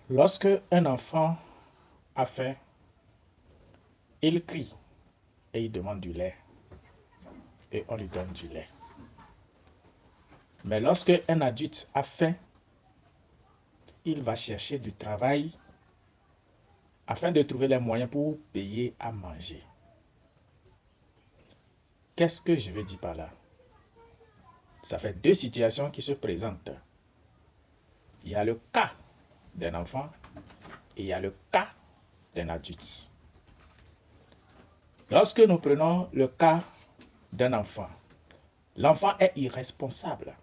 Lorsque un enfant a faim, il crie et il demande du lait et on lui donne du lait. Mais lorsque un adulte a faim, il va chercher du travail afin de trouver les moyens pour payer à manger. Qu'est-ce que je veux dire par là? Ça fait deux situations qui se présentent. Il y a le cas d'un enfant et il y a le cas d'un adulte. Lorsque nous prenons le cas d'un enfant, l'enfant est irresponsable.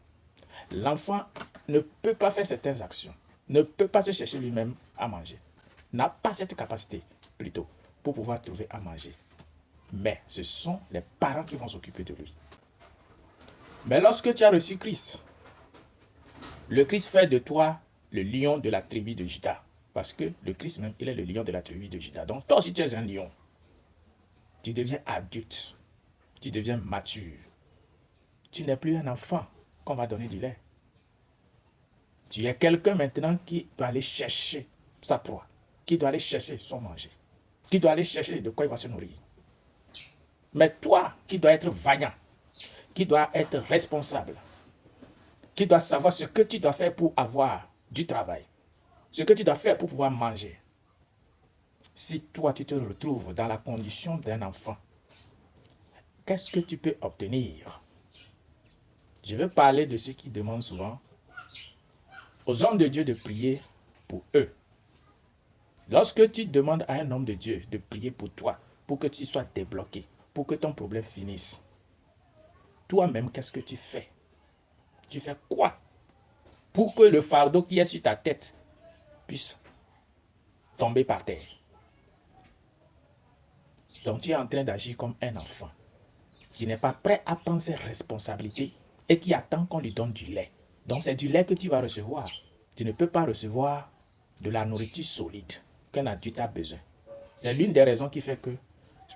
L'enfant ne peut pas faire certaines actions, ne peut pas se chercher lui-même à manger, n'a pas cette capacité plutôt pour pouvoir trouver à manger. Mais ce sont les parents qui vont s'occuper de lui. Mais lorsque tu as reçu Christ, le Christ fait de toi le lion de la tribu de Juda. Parce que le Christ même, il est le lion de la tribu de Juda. Donc toi aussi tu es un lion. Tu deviens adulte. Tu deviens mature. Tu n'es plus un enfant qu'on va donner du lait. Tu es quelqu'un maintenant qui doit aller chercher sa proie, qui doit aller chercher son manger, qui doit aller chercher de quoi il va se nourrir. Mais toi, qui dois être vaillant, qui dois être responsable, qui dois savoir ce que tu dois faire pour avoir du travail, ce que tu dois faire pour pouvoir manger. Si toi, tu te retrouves dans la condition d'un enfant, qu'est-ce que tu peux obtenir? Je veux parler de ceux qui demandent souvent aux hommes de Dieu de prier pour eux. Lorsque tu demandes à un homme de Dieu de prier pour toi, pour que tu sois débloqué, pour que ton problème finisse, toi-même, qu'est-ce que tu fais? Tu fais quoi pour que le fardeau qui est sur ta tête puisse tomber par terre? Donc tu es en train d'agir comme un enfant qui n'est pas prêt à prendre ses responsabilités et qui attend qu'on lui donne du lait. Donc c'est du lait que tu vas recevoir. Tu ne peux pas recevoir de la nourriture solide qu'un adulte a besoin. C'est l'une des raisons qui fait que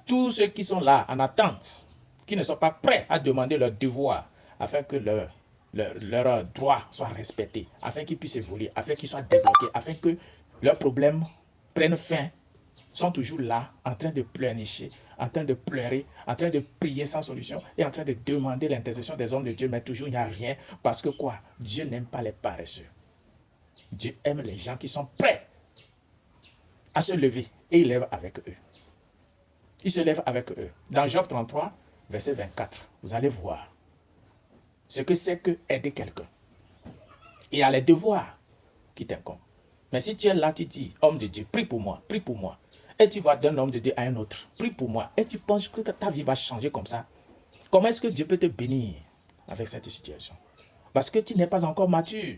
tous ceux qui sont là en attente, qui ne sont pas prêts à demander leur devoir afin que leur droit soit respecté, afin qu'ils puissent évoluer, afin qu'ils soient débloqués, afin que leurs problèmes prennent fin, sont toujours là, en train de pleurnicher, en train de pleurer, en train de prier sans solution et en train de demander l'intercession des hommes de Dieu, mais toujours il n'y a rien. Parce que quoi? Dieu n'aime pas les paresseux. Dieu aime les gens qui sont prêts à se lever et il lève avec eux. Il se lève avec eux. Dans Job 33, verset 24, vous allez voir ce que c'est que aider quelqu'un. Il y a les devoirs qui t'incombent. Mais si tu es là, tu dis, homme de Dieu, prie pour moi, prie pour moi. Et tu vas d'un homme de Dieu à un autre, prie pour moi. Et tu penses que ta vie va changer comme ça. Comment est-ce que Dieu peut te bénir avec cette situation? Parce que tu n'es pas encore mature.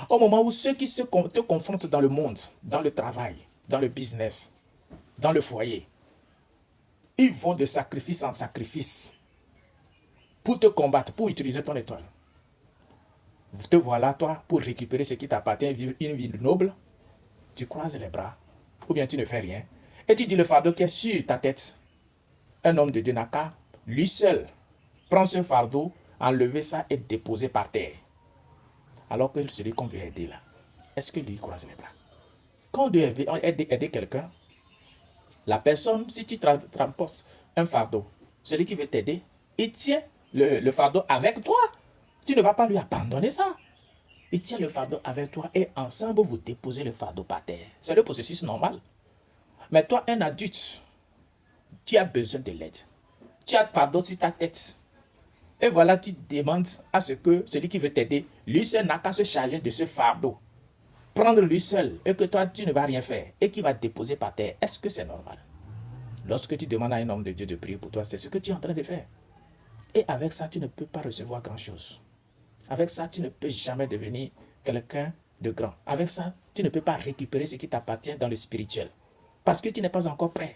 Au moment où ceux qui te confrontent dans le monde, dans le travail, dans le business, dans le foyer, ils vont de sacrifice en sacrifice pour te combattre, pour utiliser ton étoile. Te voilà, toi, pour récupérer ce qui t'appartient, vivre une vie noble. Tu croises les bras, ou bien tu ne fais rien. Et tu dis le fardeau qui est sur ta tête. Un homme de Dieu n'a qu'à, lui seul, prendre ce fardeau, enlever ça et déposer par terre. Alors que celui qu'on veut aider là, est-ce que lui croise les bras? Quand on doit aider quelqu'un, la personne, si tu transportes un fardeau, celui qui veut t'aider, il tient le fardeau avec toi. Tu ne vas pas lui abandonner ça. Il tient le fardeau avec toi et ensemble vous déposez le fardeau par terre. C'est le processus normal. Mais toi, un adulte, tu as besoin de l'aide. Tu as le fardeau sur ta tête. Et voilà, tu demandes à ce que celui qui veut t'aider, lui seul n'a qu'à se charger de ce fardeau. Prendre lui seul et que toi, tu ne vas rien faire et qu'il va déposer par terre. Est-ce que c'est normal? Lorsque tu demandes à un homme de Dieu de prier pour toi, c'est ce que tu es en train de faire. Et avec ça, tu ne peux pas recevoir grand-chose. Avec ça, tu ne peux jamais devenir quelqu'un de grand. Avec ça, tu ne peux pas récupérer ce qui t'appartient dans le spirituel. Parce que tu n'es pas encore prêt.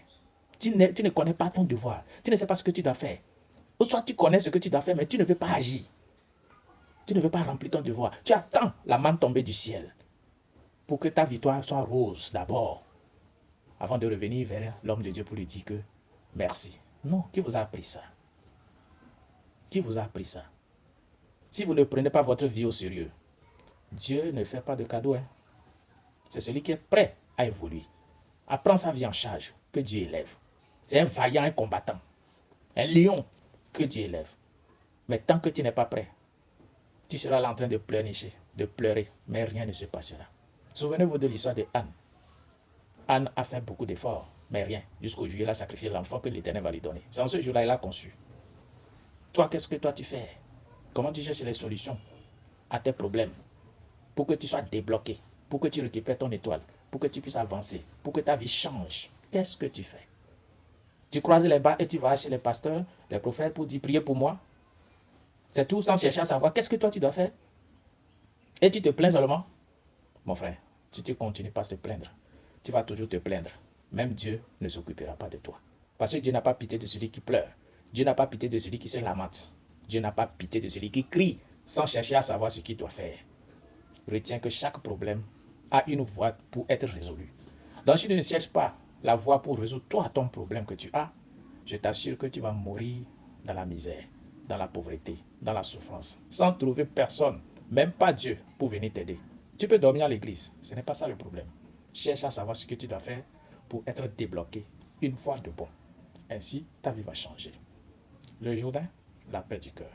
Tu ne connais pas ton devoir. Tu ne sais pas ce que tu dois faire. Ou soit tu connais ce que tu dois faire, mais tu ne veux pas agir. Tu ne veux pas remplir ton devoir. Tu attends la manne tombée du ciel pour que ta victoire soit rose d'abord, avant de revenir vers l'homme de Dieu pour lui dire que merci. Non, qui vous a appris ça? Qui vous a appris ça? Si vous ne prenez pas votre vie au sérieux, Dieu ne fait pas de cadeaux. Hein? c'est celui qui est prêt à évoluer, à prendre sa vie en charge, que Dieu élève. C'est un vaillant, un combattant, un lion que Dieu élève. Mais tant que tu n'es pas prêt, tu seras là en train de pleurnicher, de pleurer, mais rien ne se passera. Souvenez-vous de l'histoire de Anne. Anne a fait beaucoup d'efforts, mais rien. Jusqu'au jour où elle a sacrifié l'enfant que l'Éternel va lui donner. C'est en ce jour-là qu'elle a conçu. Toi, qu'est-ce que toi tu fais? Comment tu cherches les solutions à tes problèmes pour que tu sois débloqué, pour que tu récupères ton étoile, pour que tu puisses avancer, pour que ta vie change? Qu'est-ce que tu fais? Tu croises les bas et tu vas chez les pasteurs, les prophètes pour dire priez pour moi. C'est tout sans chercher à savoir qu'est-ce que toi tu dois faire. Et tu te plains seulement. Mon frère, si tu continues pas à te plaindre, tu vas toujours te plaindre. Même Dieu ne s'occupera pas de toi. Parce que Dieu n'a pas pitié de celui qui pleure. Dieu n'a pas pitié de celui qui se lamente. Dieu n'a pas pitié de celui qui crie sans chercher à savoir ce qu'il doit faire. Retiens que chaque problème a une voie pour être résolu. Donc si tu ne cherches pas la voie pour résoudre toi ton problème que tu as, je t'assure que tu vas mourir dans la misère, dans la pauvreté, dans la souffrance, sans trouver personne, même pas Dieu, pour venir t'aider. Tu peux dormir à l'église, ce n'est pas ça le problème. Cherche à savoir ce que tu dois faire pour être débloqué une fois de bon. Ainsi, ta vie va changer. Le Jourdain, la paix du cœur.